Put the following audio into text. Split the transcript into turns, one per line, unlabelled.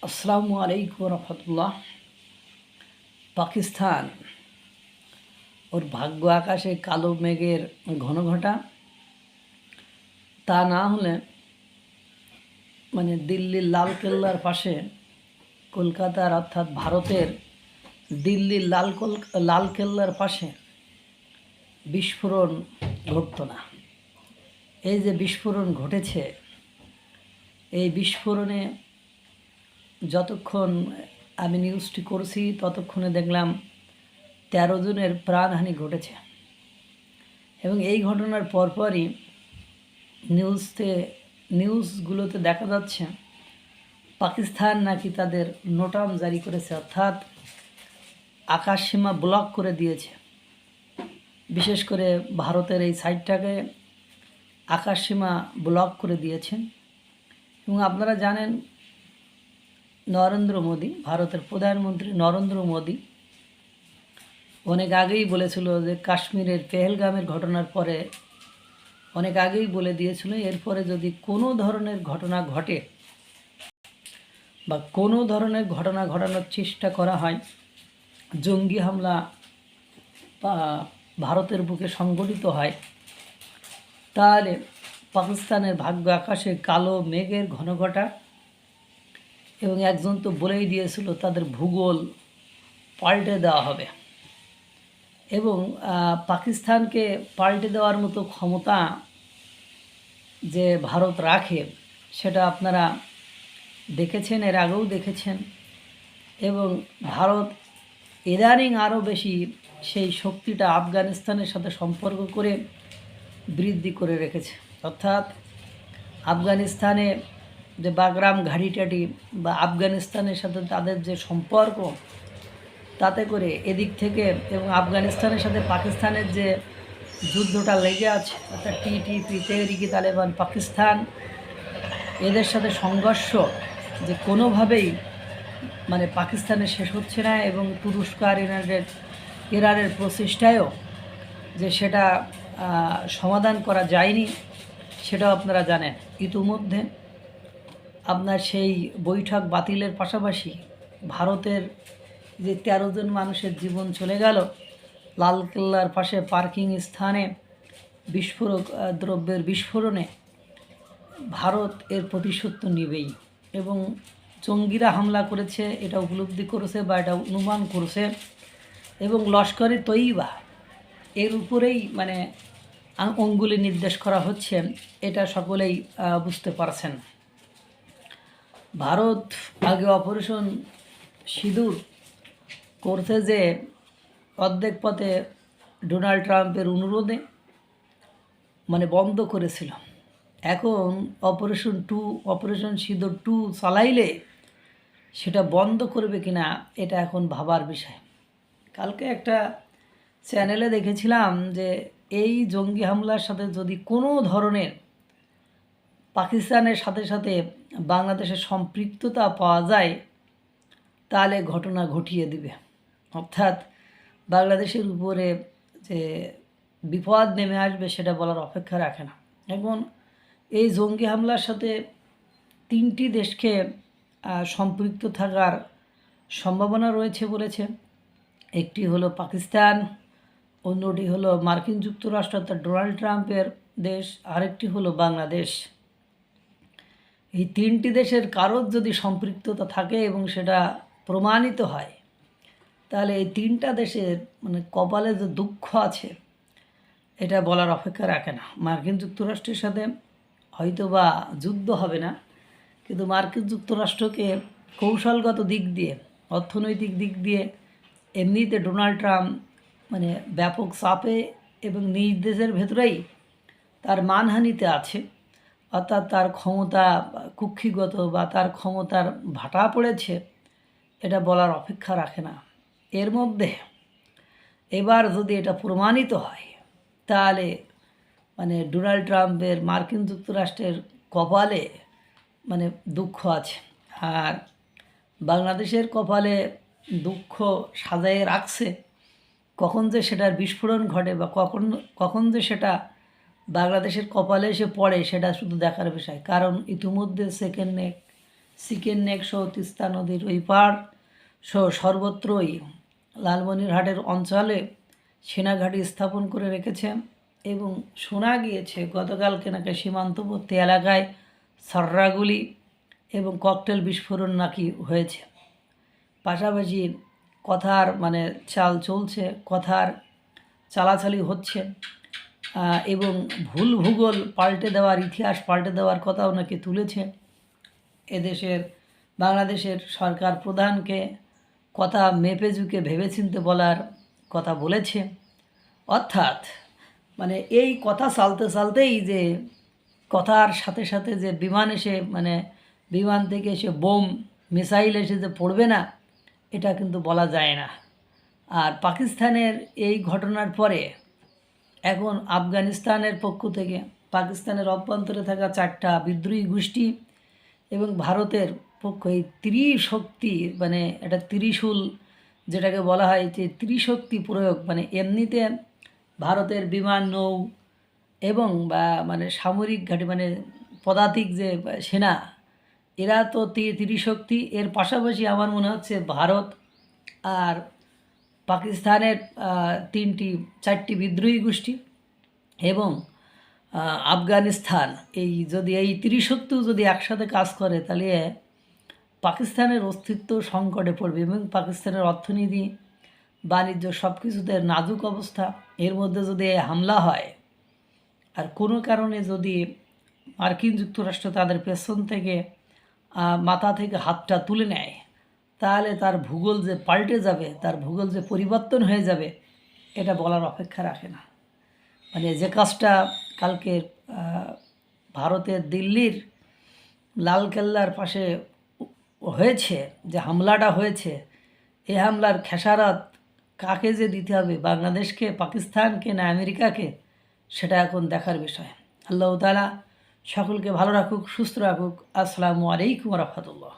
আসসালামু আলাইকুম রহমতুল্লাহ। পাকিস্তান ওর ভাগ্য আকাশে কালো মেঘের ঘন ঘটা। তা না হলে দিল্লির লাল কেল্লার পাশে কলকাতার অর্থাৎ ভারতের দিল্লির লাল কেল্লার পাশে বিস্ফোরণ ঘটতো না। এই যে বিস্ফোরণ ঘটেছে, এই বিস্ফোরণে যতক্ষণ আমি নিউজটি করছি ততক্ষণে দেখলাম 13 জনের প্রাণহানি ঘটেছে। এবং এই ঘটনার পরপরই নিউজগুলোতে দেখা যাচ্ছে পাকিস্তান নাকি তাদের নোটাম জারি করেছে, অর্থাৎ আকাশসীমা ব্লক করে দিয়েছে। বিশেষ করে ভারতের এই সাইডটাকে আকাশসীমা ব্লক করে দিয়েছেন। এবং আপনারা জানেন নরেন্দ্র মোদী, ভারতের প্রধানমন্ত্রী নরেন্দ্র মোদী অনেক আগেই বলেছিল যে কাশ্মীরের পেহেলগামের ঘটনার পরে অনেক আগেই বলে দিয়েছিল এরপরে যদি কোনো ধরনের ঘটনা ঘটে বা কোনো ধরনের ঘটনা ঘটানোর চেষ্টা করা হয়, জঙ্গি হামলা বা ভারতের বুকে সংগঠিত হয়, তাহলে পাকিস্তানের ভাগ্য আকাশে কালো মেঘের ঘন ঘটা। এবং একজন তো বলেই দিয়েছিল তাদের ভূগোল পাল্টে দেওয়া হবে। এবং পাকিস্তানকে পাল্টে দেওয়ার মতো ক্ষমতা যে ভারত রাখে সেটা আপনারা দেখেছেন, এর আগেও দেখেছেন। এবং ভারত ইদানিং আরও বেশি সেই শক্তিটা আফগানিস্তানের সাথে সম্পর্ক করে বৃদ্ধি করে রেখেছে। অর্থাৎ আফগানিস্তানে যে বাগরাম ঘাঁটিটাটি বা আফগানিস্তানের সাথে তাদের যে সম্পর্ক, তাতে করে এদিক থেকে এবং আফগানিস্তানের সাথে পাকিস্তানের যে যুদ্ধটা লেগে আছে, অর্থাৎ টিটিপি তেহরিকি তালেবান পাকিস্তান, এদের সাথে সংঘর্ষ যে কোনোভাবেই পাকিস্তানে শেষ হচ্ছে না। এবং তুরস্ক আর ইরানের প্রচেষ্টায়ও যে সেটা সমাধান করা যায়নি, সেটাও আপনারা জানেন। ইতিমধ্যে আপনার সেই বৈঠক বাতিলের পাশাপাশি ভারতের যে 13 জন মানুষের জীবন চলে গেল লালকেল্লার পাশে পার্কিং স্থানে বিস্ফোরক দ্রব্যের বিস্ফোরণে, ভারত এর প্রতিশোধ তো নেবেই। এবং জঙ্গিরা হামলা করেছে এটা উপলব্ধি করেছে বা এটা অনুমান করেছে। এবং লস্করে তৈবা এর উপরেই অঙ্গুলি নির্দেশ করা হচ্ছে, এটা সকলেই বুঝতে পারছেন। ভারত আগে অপারেশন সিঁদুর করতে যে অর্ধেক পথে ডোনাল্ড ট্রাম্পের অনুরোধে বন্ধ করেছিল। এখন অপারেশন সিঁদুর 2 চালাইলে সেটা বন্ধ করবে কিনা এটা এখন ভাবার বিষয়। কালকে একটা চ্যানেলে দেখেছিলাম যে এই জঙ্গি হামলার সাথে যদি কোনো ধরনের পাকিস্তানের সাথে সাথে বাংলাদেশের সম্পৃক্ততা পাওয়া যায় তাহলে ঘটনা ঘটিয়ে দিবে। অর্থাৎ বাংলাদেশের উপরে যে বিপদ নেমে আসবে সেটা বলার অপেক্ষা রাখে না। এখন এই জঙ্গি হামলার সাথে 3টি দেশকে সম্পৃক্ত থাকার সম্ভাবনা রয়েছে বলেছে। একটি হলো পাকিস্তান, অন্যটি হলো মার্কিন যুক্তরাষ্ট্র অর্থাৎ ডোনাল্ড ট্রাম্পের দেশ, আরেকটি হলো বাংলাদেশ। এই 3টি দেশের কারোর যদি সম্পৃক্ততা থাকে এবং সেটা প্রমাণিত হয়, তাহলে এই 3টা দেশের কপালে যে দুঃখ আছে এটা বলার অপেক্ষা রাখে না। মার্কিন যুক্তরাষ্ট্রের সাথে হয়তো বা যুদ্ধ হবে না, কিন্তু মার্কিন যুক্তরাষ্ট্রকে কৌশলগত দিক দিয়ে, অর্থনৈতিক দিক দিয়ে এমনিতে ডোনাল্ড ট্রাম্প ব্যাপক চাপে এবং নিজ দেশের ভেতরেই তার মানহানিতে আছে। অর্থাৎ তার ক্ষমতা কুক্ষিগত বা তার ক্ষমতার ভাটা পড়েছে, এটা বলার অপেক্ষা রাখে না। এর মধ্যে এবার যদি এটা প্রমাণিত হয় তাহলে ডোনাল্ড ট্রাম্পের মার্কিন যুক্তরাষ্ট্রের কপালে দুঃখ আছে, আর বাংলাদেশের কপালে দুঃখ সাজায়ে রাখছে। কখন যে সেটার বিস্ফোরণ ঘটে বা কখন যে সেটা বাংলাদেশের কপালে এসে পড়ে সেটা শুধু দেখার বিষয়। কারণ ইতিমধ্যে সেকেন্ড চিকেন নেক সহ তিস্তা নদীর ওই পাড় সহ সর্বত্রই লালমনিরহাটের অঞ্চলে সেনাঘাঁটি স্থাপন করে রেখেছে এবং শোনা গিয়েছে গতকালকে নাকি সীমান্তবর্তী এলাকায় সার্রাগুলি এবং ককটেল বিস্ফোরণ নাকি হয়েছে। পাশাপাশি কথার মানে চাল চলছে, কথার চালাচালি হচ্ছে এবং ভুল ভূগোল পাল্টে দেওয়ার, ইতিহাস পাল্টে দেওয়ার কথাও নাকি তুলেছে। এদেশের বাংলাদেশের সরকার প্রধানকে কথা মেপে ঝুঁকে ভেবেচিন্তে বলার কথা বলেছে। অর্থাৎ মানে এই কথা চালতে চালতেই যে কথার সাথে সাথে যে বিমান এসে মানে বিমান থেকে এসে বোম মিসাইল এসে যে পড়বে না, এটা কিন্তু বলা যায় না। আর পাকিস্তানের এই ঘটনার পরে এখন আফগানিস্তানের পক্ষ থেকে পাকিস্তানের অভ্যন্তরে থাকা 4টা বিদ্রোহী গোষ্ঠী এবং ভারতের পক্ষ এই ত্রিশক্তি মানে এটা ত্রিশূল যেটাকে বলা হয় যে ত্রিশক্তি প্রয়োগ, মানে এমনিতে ভারতের বিমান নৌ এবং বা মানে সামরিক ঘাঁটি মানে পদাতিক যে সেনা, এরা তো ত্রিশক্তি। এর পাশাপাশি আমার মনে হচ্ছে ভারত আর পাকিস্তানের 4টি বিদ্রোহী গোষ্ঠী এবং আফগানিস্তান, এই যদি এই ত্রিশক্তিও যদি একসাথে কাজ করে তাহলে পাকিস্তানের অস্তিত্ব সংকটে পড়বে এবং পাকিস্তানের অর্থনীতি, বাণিজ্য সব কিছুতে নাজুক অবস্থা। এর মধ্যে যদি হামলা হয় আর কোনো কারণে যদি মার্কিন যুক্তরাষ্ট্র তাদের পেছন থেকে মাথা থেকে হাতটা তুলে নেয়, তাহলে তার ভূগোল যে পাল্টে যাবে, তার ভূগোল যে পরিবর্তন হয়ে যাবে, এটা বলার অপেক্ষা রাখে না। মানে যে কাজটা কালকে ভারতের দিল্লির লালকেল্লার পাশে হয়েছে, যে হামলাটা হয়েছে, এই হামলার খেসারত কাকে যে দিতে হবে, বাংলাদেশকে, পাকিস্তানকে না আমেরিকাকে, সেটা এখন দেখার বিষয়। আল্লাহ তাআলা সকলকে ভালো রাখুক, সুস্থ রাখুক। আসসালামু আলাইকুম রহমতুল্লাহ।